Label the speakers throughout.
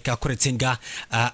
Speaker 1: Mike Akuretinga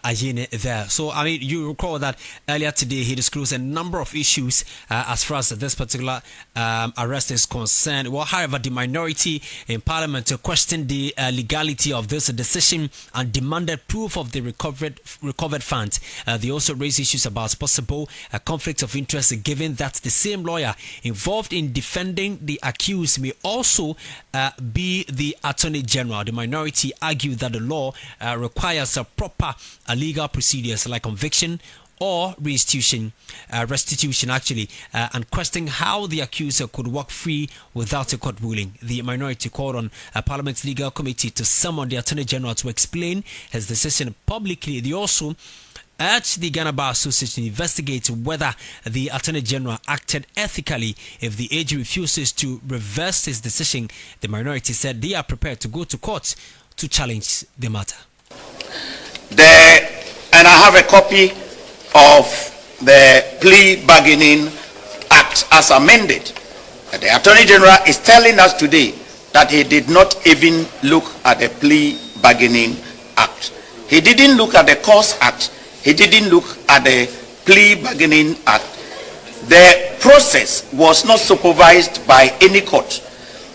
Speaker 1: Ayene there. So, I mean, you recall that earlier today he disclosed a number of issues as far as this particular arrest is concerned. Well, however, the minority in Parliament questioned the legality of this decision and demanded proof of the recovered funds. They also raised issues about possible conflict of interest, given that the same lawyer involved in defending the accused may also be the Attorney General. The minority argued that the law requires a proper legal procedures like conviction or restitution, and questioning how the accuser could walk free without a court ruling. The minority called on Parliament's legal committee to summon the Attorney General to explain his decision publicly. They also urged the Ghana Bar Association to investigate whether the Attorney General acted ethically. If the AG refuses to reverse his decision, the minority said they are prepared to go to court to challenge the matter.
Speaker 2: And I have a copy of the Plea Bargaining Act as amended. The Attorney General is telling us today that he did not even look at the Plea Bargaining Act. He didn't look at the Cause Act. He didn't look at the Plea Bargaining Act. The process was not supervised by any court.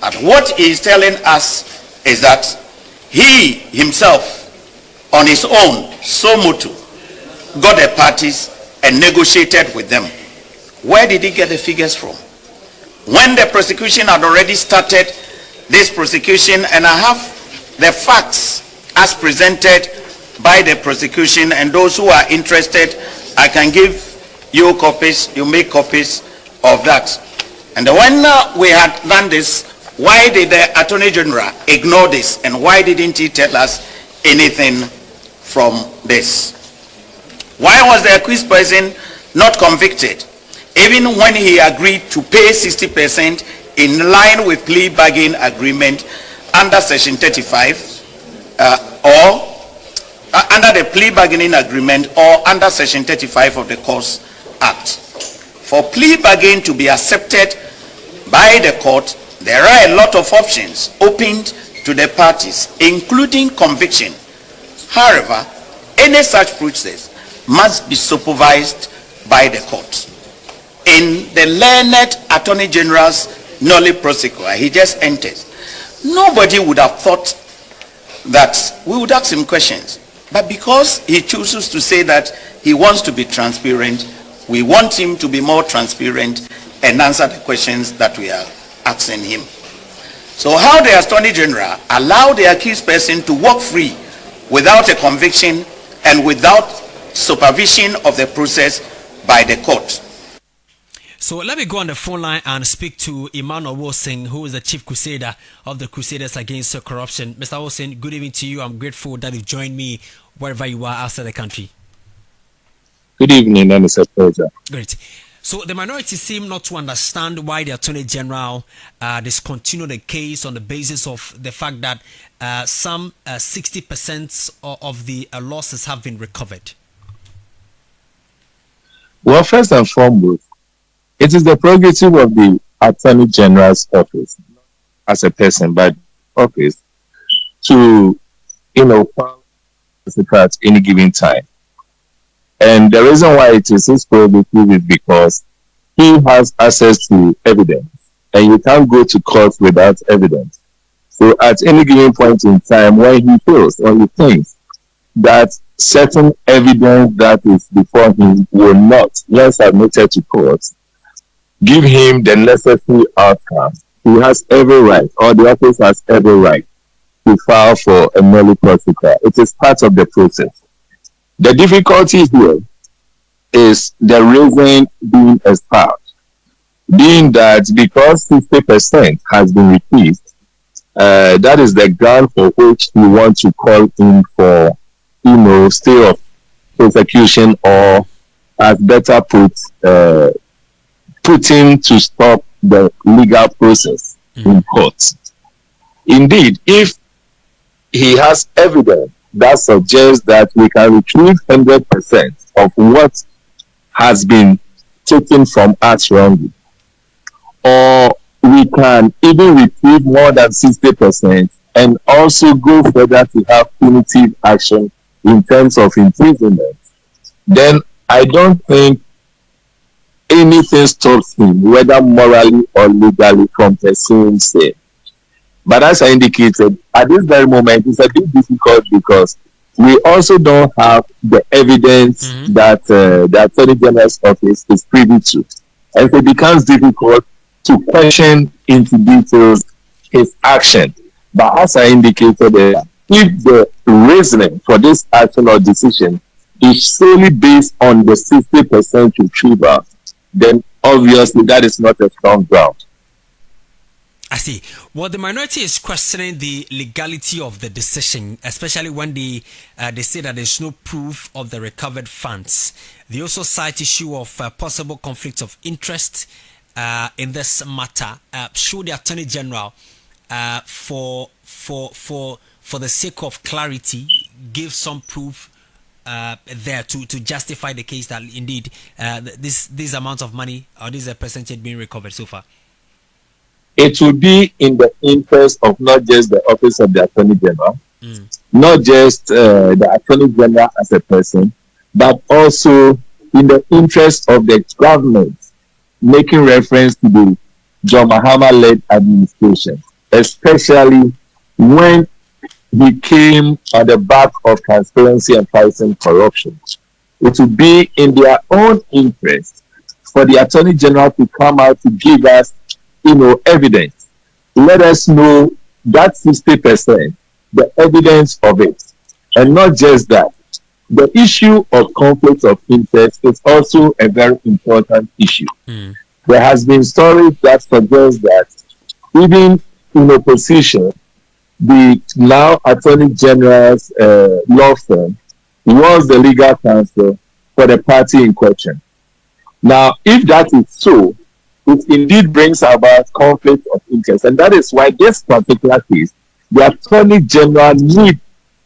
Speaker 2: And what he is telling us is that he himself, on his own, so motu, got the parties and negotiated with them. Where did he get the figures from? When the prosecution had already started this prosecution, and I have the facts as presented by the prosecution, and those who are interested, I can give you copies, you make copies of that. And when we had done this, why did the Attorney General ignore this, and why didn't he tell us anything from this? Why was the accused person not convicted, even when he agreed to pay 60% in line with plea bargain agreement under Section 35 or under the plea bargaining agreement or under Section 35 of the Cause Act? For plea bargain to be accepted by the court, there are a lot of options opened to the parties, including conviction. However, any such process must be supervised by the court. In the learned Attorney General's nolle prosequi, he just enters. Nobody would have thought that we would ask him questions. But because he chooses to say that he wants to be transparent, we want him to be more transparent and answer the questions that we are asking him. So how the Attorney General allowed the accused person to walk free without a conviction and without supervision of the process by the court?
Speaker 1: So let me go on the phone line and speak to Emmanuel Wilson, who is the chief crusader of the Crusaders Against Corruption. Mr. Wilson, good evening to you. I'm grateful that you joined me wherever you are outside the country.
Speaker 3: Good evening, and it's a pleasure.
Speaker 1: Great. So the minority seem not to understand why the Attorney General discontinued the case on the basis of the fact that some 60% of the losses have been recovered.
Speaker 3: Well, first and foremost, it is the prerogative of the Attorney General's office, not as a person, but office, to, at any given time. And the reason why it is his prerogative is because he has access to evidence, and you can't go to court without evidence. So at any given point in time, when he feels or he thinks that certain evidence that is before him will not, once admitted to court, give him the necessary outcome, he has every right, or the office has every right, to file for a nolle prosequi. It is part of the process. The difficulty here is the reason being espoused, being that because 60% has been refused, that is the ground for which we want to call in for, stay of prosecution, or as better put, putting to stop the legal process in court. Indeed, if he has evidence that suggests that we can retrieve 100% of what has been taken from us wrongly, or we can even retrieve more than 60% and also go further to have punitive action in terms of imprisonment, then I don't think anything stops him, whether morally or legally, from pursuing same. But as I indicated, at this very moment, it's a bit difficult because we also don't have the evidence that the Attorney General's office is privy to. And so it becomes difficult to question into details his action. But as I indicated, if the reasoning for this action or decision is solely based on the 60% retrieval, then obviously that is not a strong ground.
Speaker 1: I see. Well, the minority is questioning the legality of the decision, especially when they say that there's no proof of the recovered funds. They also cite issue of possible conflict of interest in this matter. Should the Attorney General, for the sake of clarity, give some proof there to justify the case that indeed this amount of money or this percentage being recovered so far?
Speaker 3: It will be in the interest of not just the office of the Attorney General, not just the Attorney General as a person, but also in the interest of the government, making reference to the John Mahama-led administration, especially when he came on the back of transparency and fighting corruption. It will be in their own interest for the Attorney General to come out to give us evidence. Let us know that 60%, the evidence of it. And not just that. The issue of conflict of interest is also a very important issue. There has been stories that suggest that even in opposition, the now Attorney General's law firm was the legal counsel for the party in question. Now, if that is so, it indeed brings about conflict of interest. And that is why this particular case, the Attorney General needs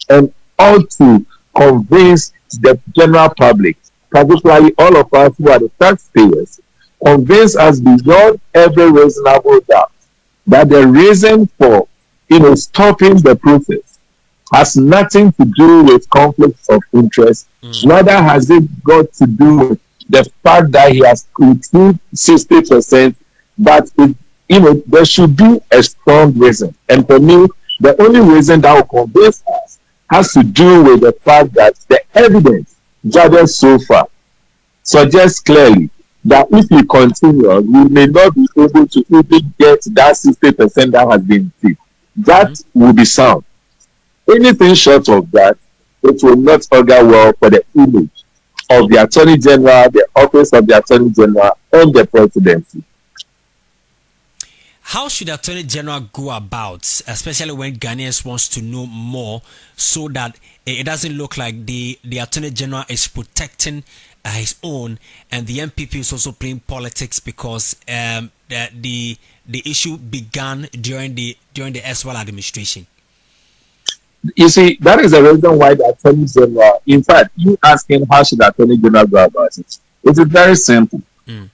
Speaker 3: and ought to convince the general public, particularly all of us who are the taxpayers, convince us beyond every reasonable doubt that the reason for stopping the process has nothing to do with conflicts of interest, neither has it got to do with the fact that he has retrieved 60%, but there should be a strong reason. And for me, the only reason that will convince us has to do with the fact that the evidence gathered so far suggests clearly that if we continue, we may not be able to even get that 60% that has been retrieved. That will be sound. Anything short of that, it will not augur well for the image of the Attorney General, the office of the Attorney General, and the presidency.
Speaker 1: How should the Attorney General go about, especially when Ghanaians wants to know more, so that it doesn't look like the Attorney General is protecting his own, and the MPP is also playing politics because the issue began during the Eswell administration?
Speaker 3: You see, that is the reason why the Attorney General, in fact, you asking how should the Attorney General go about it? It is very simple.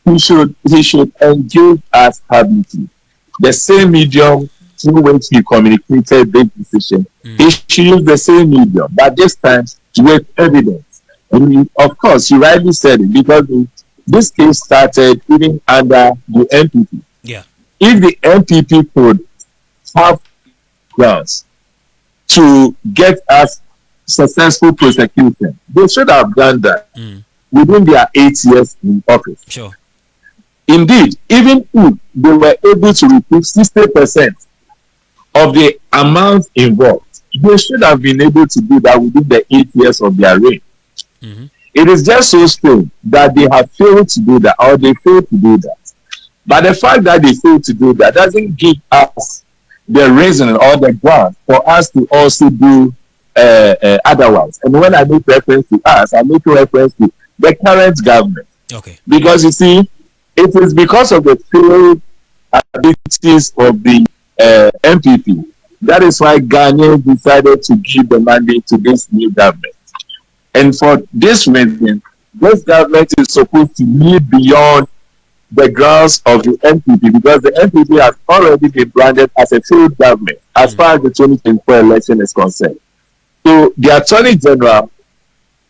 Speaker 3: He should engage us publicly. The same medium through which he communicated this decision, he should use the same medium, but this time with evidence. And of course, you rightly said it, because this case started even under the MPP.
Speaker 1: Yeah.
Speaker 3: If the MPP could have grounds to get us successful prosecution, they should have done that within their 8 years in office.
Speaker 1: Sure.
Speaker 3: Indeed, even if they were able to retrieve 60% of the amount involved, they should have been able to do that within the 8 years of their reign. It is just so strange that they have failed to do that, or they failed to do that. But the fact that they failed to do that doesn't give us the reason or the ground for us to also do otherwise. And when I make reference to us, I make reference to the current government.
Speaker 1: Okay.
Speaker 3: Because you see, it is because of the failed abilities of the MPP. That is why Ghana decided to give the mandate to this new government. And for this reason, this government is supposed to lead beyond the grounds of the MPP, because the MPP has already been branded as a failed government as far as the 2024 election is concerned. So the Attorney General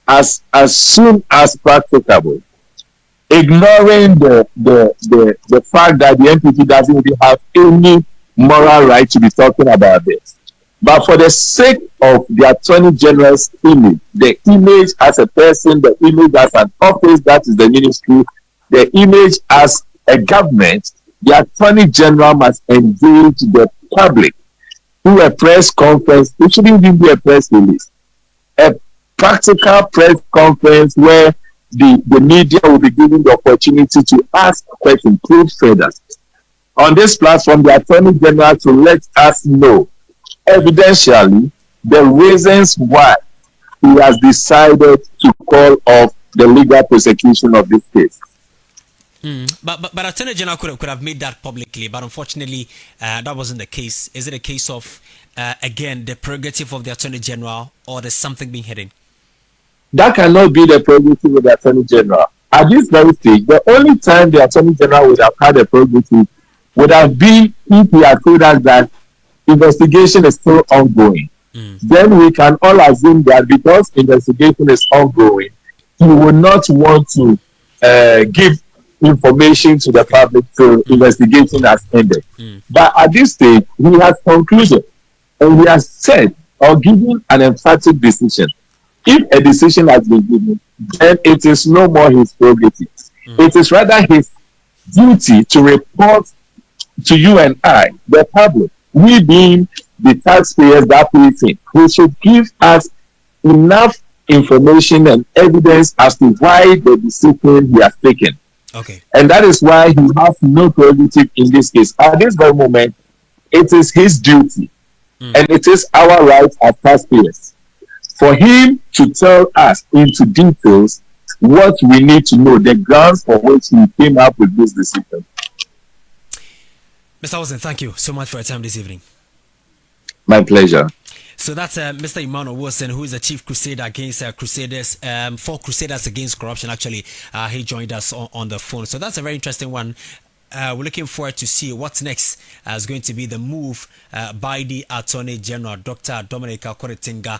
Speaker 3: as soon as practicable, ignoring the fact that the NPP doesn't really have any moral right to be talking about this. But for the sake of the Attorney General's image, the image as a person, the image as an office, that is the ministry, the image as a government, the Attorney General must engage the public through a press conference. It shouldn't even be a press release. A practical press conference where the media will be given the opportunity to ask questions, probe further. On this platform, the Attorney General to let us know evidentially the reasons why he has decided to call off the legal prosecution of this case.
Speaker 1: But Attorney General could have made that publicly, but unfortunately, that wasn't the case. Is it a case of again the prerogative of the Attorney General, or there's something being hidden?
Speaker 3: That cannot be the prerogative of the Attorney General. At this very stage, the only time the Attorney General would have had a prerogative would have been if he had told us that investigation is still ongoing. Then we can all assume that because investigation is ongoing, he would not want to give information to the public till investigation has ended. But at this stage, he has concluded and he has said or given an emphatic decision. If a decision has been given, then it is no more his prerogative. It is rather his duty to report to you and I, the public, we being the taxpayers that pay him. He should give us enough information and evidence as to why the decision he has taken.
Speaker 1: Okay.
Speaker 3: And that is why he has no prerogative in this case. At this very moment, it is his duty and it is our right as taxpayers for him to tell us into details what we need to know, the grounds for which he came up with this decision.
Speaker 1: Mr. Wilson, thank you so much for your time this evening.
Speaker 3: My pleasure.
Speaker 1: So that's Mr. Emmanuel Wilson, who is the chief crusader against Crusaders, for Crusaders Against Corruption. Actually, he joined us on the phone. So that's a very interesting one. We're looking forward to see what's next is going to be the move by the Attorney General, Dr. Dominica Koretinga.